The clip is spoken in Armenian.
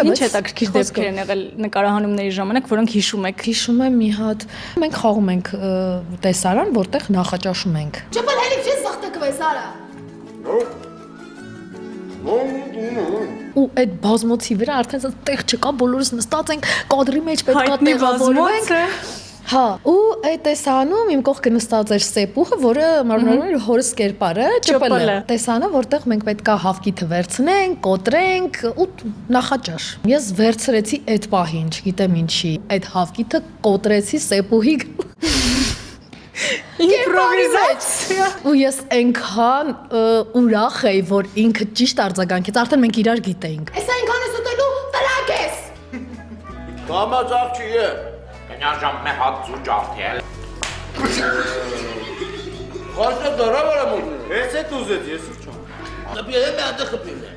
Ինչ հետաքրքիր դեպքեր են եղել նկարահանումների ժամանակ, որոնք հիշում եք։ Հիշում եմ մի հատ մենք խաղում ենք տեսարան, որտեղ նախաճաշում ենք։ Չփոփ հենց ես զախտակվես արա։ Ու այդ բազմոցի վրա արդեն այդտեղ չկա, բոլորս նստած ենք կադրի մեջ պետքա տեղավորվենք։ Հա, ու այդ տեսանում իմ կողքը նստած էր Սեպուհը, որը մարմնավորում էր հորս կերպարը, ՃՊԼ։ Տեսանը, որտեղ մենք պետքա հավկիթը վերցնենք, կոտրենք ու նախաճաշ։ Ես վերցրեցի այդ պահին, չգիտեմ ինչի, այդ հավկիթը կոտրեցի Սեպուհի Իմպրովիզացիա։ ու ես այնքան ուրախ էի, որ ինքը ճիշտ արձագանքեց, արդեն մենք իրար գիտեինք։ Էս այնքան ես ուտելու տրակ ես։ Կամաց աղջի է։ Կնյաժամ մե հատ ձուճ աղթել։ Խաշնա դարա վարամոտ։ Ես էտ ուզեց, ես չոմ։ Նպի է մե ատը խպին է։